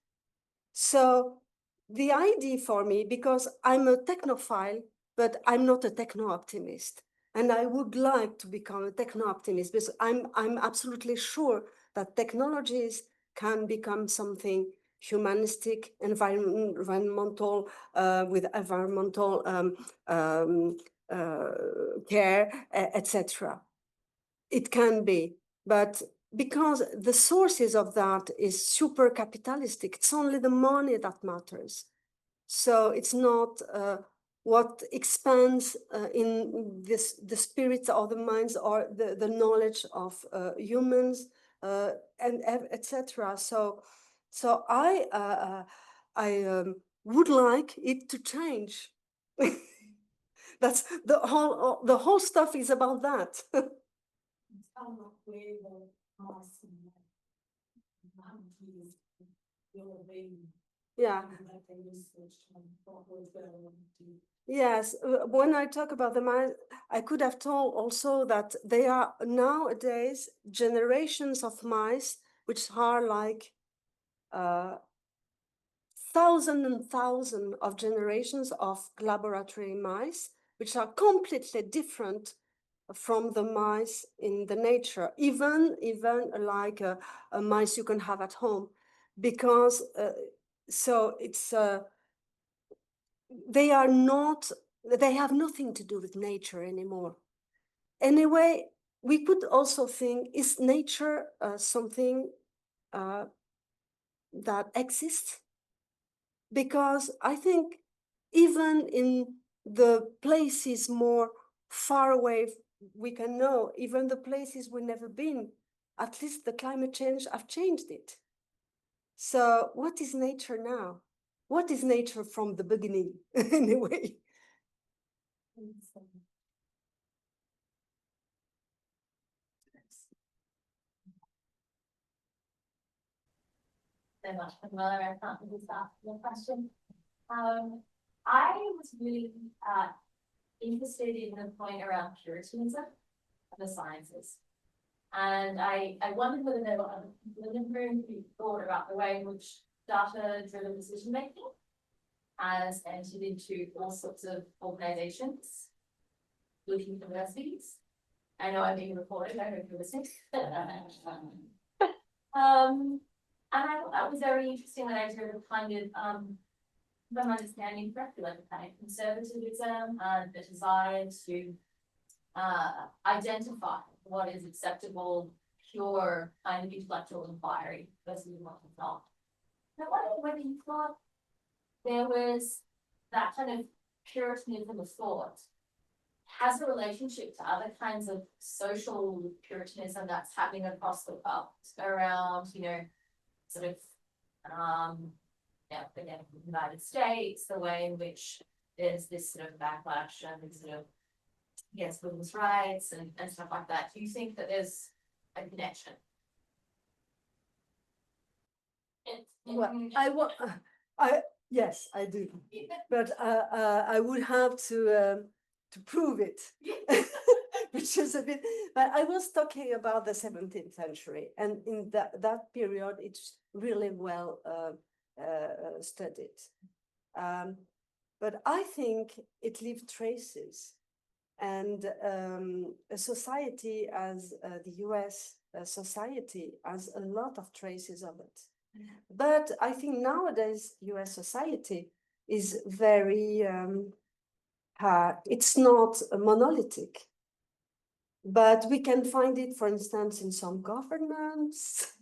So the idea for me, because I'm a technophile, but I'm not a techno-optimist, and I would like to become a techno-optimist because I'm absolutely sure that technologies can become something humanistic, environmental, with environmental care, etc. It can be, but because the sources of that is super capitalistic, it's only the money that matters. So it's not what expands in the spirits or the minds or the knowledge of humans and etc. So I would like it to change. That's the whole stuff is about that. Yeah. Yes, when I talk about the mice, I could have told also that there are nowadays generations of mice which are like thousands and thousands of generations of laboratory mice, which are completely different from the mice in the nature, even like a mice you can have at home, because so it's they have nothing to do with nature anymore. Anyway, we could also think, is nature something that exists? Because I think even in the places more far away we can know, even the places we've never been, at least the climate change have changed it. So what is nature now? What is nature from the beginning, anyway? So much, Manuela. I can't really start your question. I was really interested in the point around Puritanism and the sciences. And I wondered whether there were other people in the room who thought about the way in which data-driven decision-making has entered into all sorts of organizations, including universities. I know I'm being recorded, I hope you're listening. And I thought that was very interesting, that idea of kind of, if I'm understanding correctly, like a kind of conservatism and the desire to identify what is acceptable, pure kind of intellectual inquiry versus what is not. And I wonder whether you thought there was that kind of Puritanism of thought has a relationship to other kinds of social Puritanism that's happening across the world around, you know, sort of, again, the United States, the way in which there's this sort of backlash and sort of, yes, women's rights and stuff like that. Do you think that there's a connection? Well, yes, I do, but I would have to prove it, which is a bit. But I was talking about the 17th century, and in that period, it's really well studied. But I think it left traces, and a society as the US society has a lot of traces of it. But I think nowadays US society is very, it's not monolithic, but we can find it, for instance, in some governments.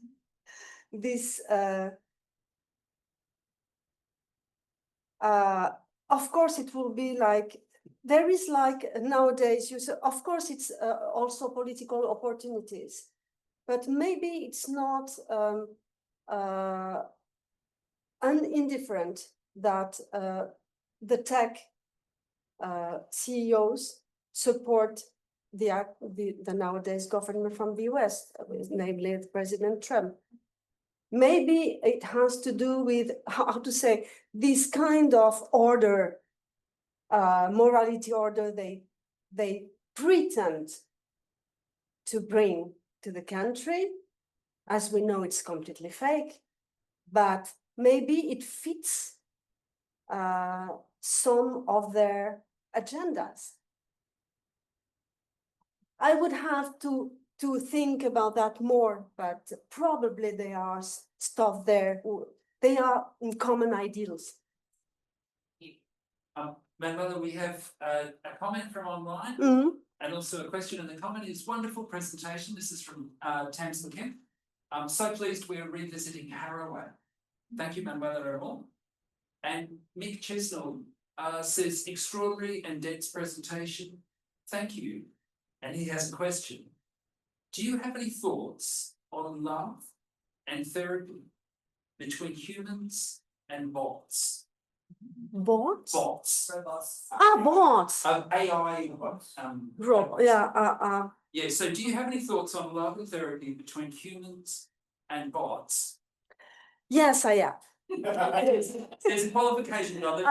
This, of course, it will be like, there is like nowadays, of course, it's also political opportunities, but maybe it's not indifferent that the tech CEOs support the nowadays government from the US, namely President Trump. Maybe it has to do with how to say this kind of order, morality order they pretend to bring to the country. As we know, it's completely fake, but maybe it fits some of their agendas. I would have to think about that more, but probably there are stuff there. They are in common ideals. Manuela, we have a comment from online and also a question in the comment. Is wonderful presentation. This is from Tamsin Kemp. I'm so pleased we're revisiting Haraway. Thank you, Manuela. And Mick Chisnell says, extraordinary and dense presentation. Thank you. And he has a question. Do you have any thoughts on love and therapy between humans and bots? Bots? Bots. Robots. Bots. AI. Yeah, so do you have any thoughts on love and therapy between humans and bots? Yes, I have. There's a qualification of it.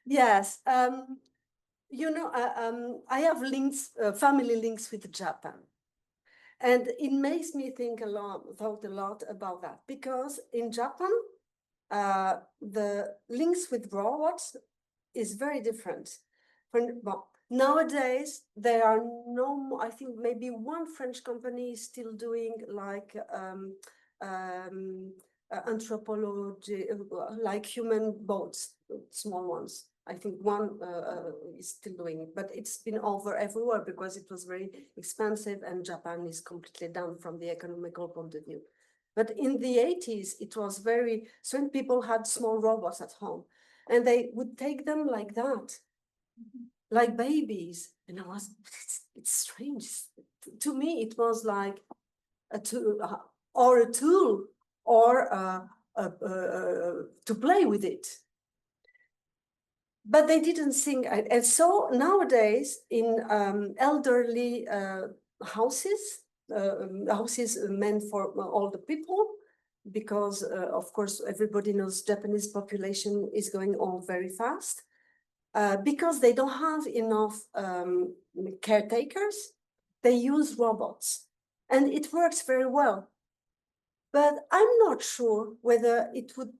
Yes. You know, I have links, family links with Japan. And it makes me thought a lot about that, because in Japan, the links with robots is very different. Nowadays, there are no more, I think maybe one French company is still doing like anthropology, like human boats, small ones. I think one is still doing it, but it's been over everywhere because it was very expensive and Japan is completely down from the economical point of view. But in the 80s, it was very, certain people had small robots at home and they would take them like that, like babies. And it's strange. To me, it was like a tool or to play with it. But they didn't think, and so nowadays in elderly houses meant for older people, because of course everybody knows Japanese population is going on very fast, because they don't have enough caretakers, they use robots, and it works very well. But I'm not sure whether it would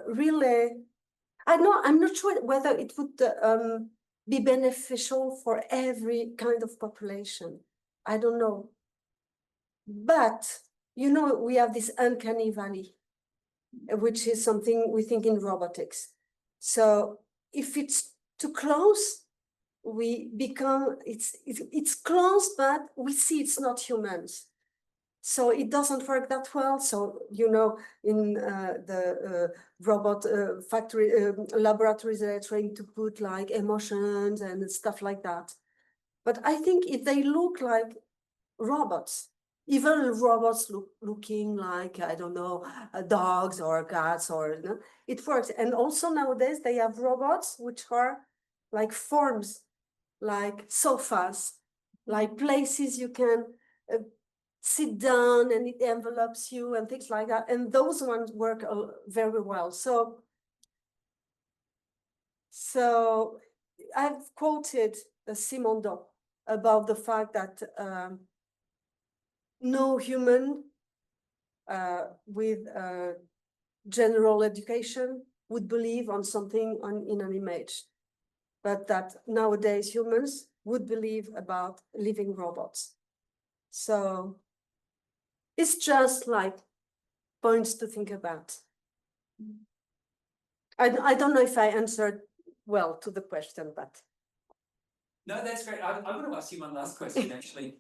really. I'm not sure whether it would be beneficial for every kind of population. I don't know. But, you know, we have this uncanny valley, which is something we think in robotics. So if it's too close, we become, it's close, but we see it's not humans. So it doesn't work that well. So, you know, in the robot factory laboratories, they're trying to put like emotions and stuff like that. But I think if they look like robots, even robots looking like, I don't know, dogs or cats, or you know, it works. And also nowadays they have robots which are like forms, like sofas, like places you can sit down and it envelopes you and things like that. And those ones work very well. So I've quoted Simondo about the fact that no human with general education would believe on something in an image, but that nowadays humans would believe about living robots. So it's just like points to think about. I don't know if I answered well to the question, but. No, that's great. I'm going to ask you one last question, actually.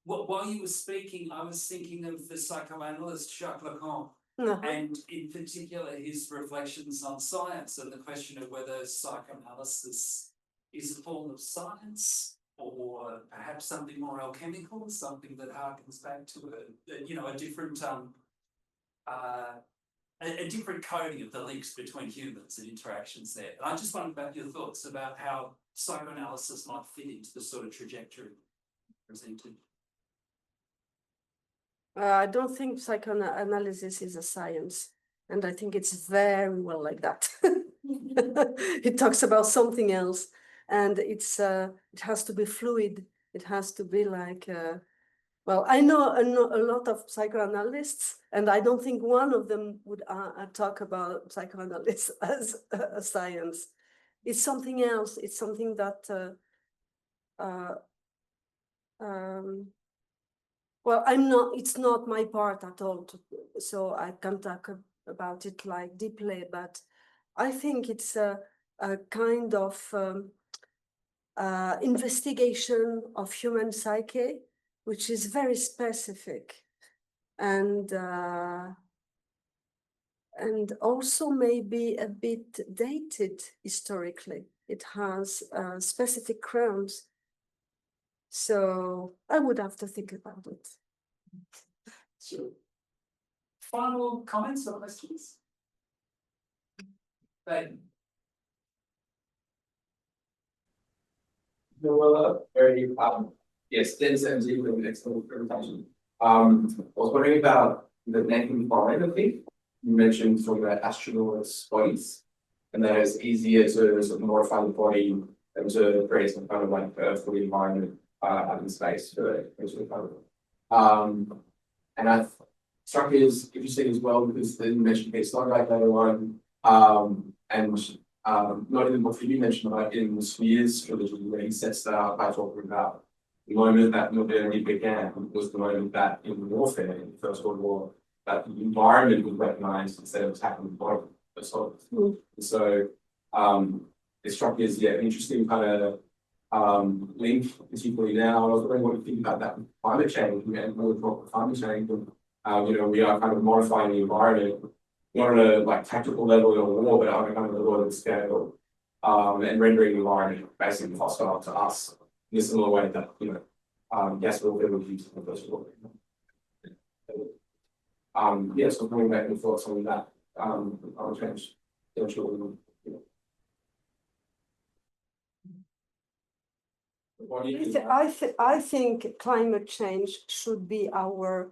While you were speaking, I was thinking of the psychoanalyst Jacques Lacan, and in particular his reflections on science and the question of whether psychoanalysis is a form of science, or perhaps something more alchemical, something that harkens back to a different a different coding of the links between humans and interactions there. And I just wondered about your thoughts about how psychoanalysis might fit into the sort of trajectory presented. I don't think psychoanalysis is a science, and I think it's very well like that. It talks about something else, and it has to be fluid. It has to be like, well, I know a lot of psychoanalysts, and I don't think one of them would talk about psychoanalysis as a science. It's something else. It's something that well, it's not my part at all, so I can't talk about it like deeply, but I think it's a kind of investigation of human psyche, which is very specific and also maybe a bit dated historically. It has specific grounds. So I would have to think about it. Sure. Final comments or questions? Ben. Noella, very yes, dense and deep with excellent presentation. I was wondering about the making foreign of it. You mentioned talking about astronauts' bodies, and that it's easier to sort of modify the body and to create some kind of like for the environment out in space for and I struck me as interesting as well because then you mentioned case like later on, and not in the book that you mentioned, but in the Spheres trilogy, where he sets that up by talking about the moment that modernity began was the moment that in warfare, in the First World War, that the environment was recognized instead of attacking the body. So it struck me as an interesting kind of link, particularly now. I was wondering what you think about that with climate change and when we talk about climate change. And, we are kind of modifying the environment, not on a like tactical level in a war, but on a kind of a global scale, and rendering the environment basically hostile to us in a similar way that gas will be used in the First World War. So coming back and thoughts on that, climate change, potential. I think climate change should be our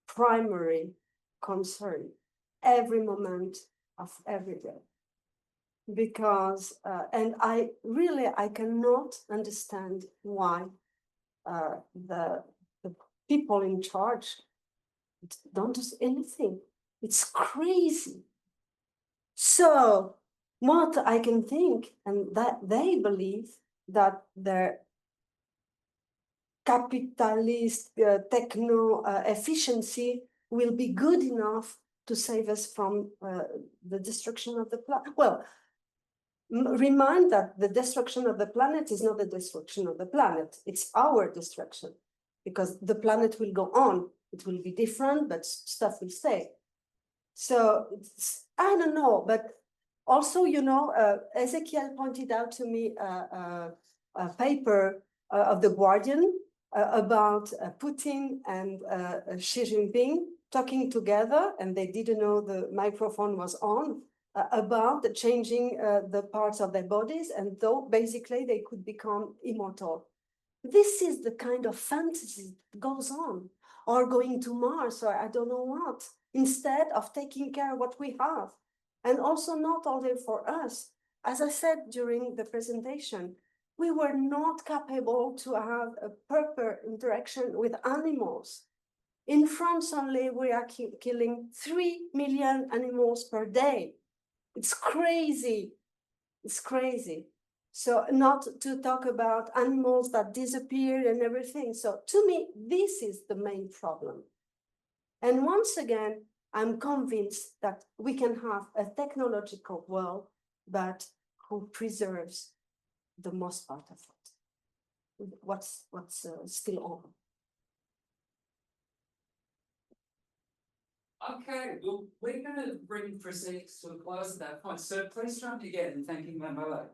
primary concern every moment of every day, because and I cannot understand why the people in charge don't do anything. It's crazy. So what I can think, and that they believe that their capitalist techno efficiency will be good enough to save us from the destruction of the planet. Well, remind that the destruction of the planet is not the destruction of the planet, it's our destruction, because the planet will go on. It will be different, but stuff will stay. So I don't know, but also, Ezekiel pointed out to me a paper of The Guardian about Putin and Xi Jinping talking together, and they didn't know the microphone was on, about the changing the parts of their bodies, and though basically they could become immortal. This is the kind of fantasy that goes on, or going to Mars, or I don't know what, instead of taking care of what we have. And also not only for us, as I said during the presentation, we were not capable to have a proper interaction with animals. In France only, we are killing 3 million animals per day. It's crazy. It's crazy. So not to talk about animals that disappeared and everything. So to me, this is the main problem. And once again, I'm convinced that we can have a technological world, but who preserves the most part of it. What's still on. Okay, well, we're going to bring proceedings to a close at that point. So please join me again in thanking Manuela.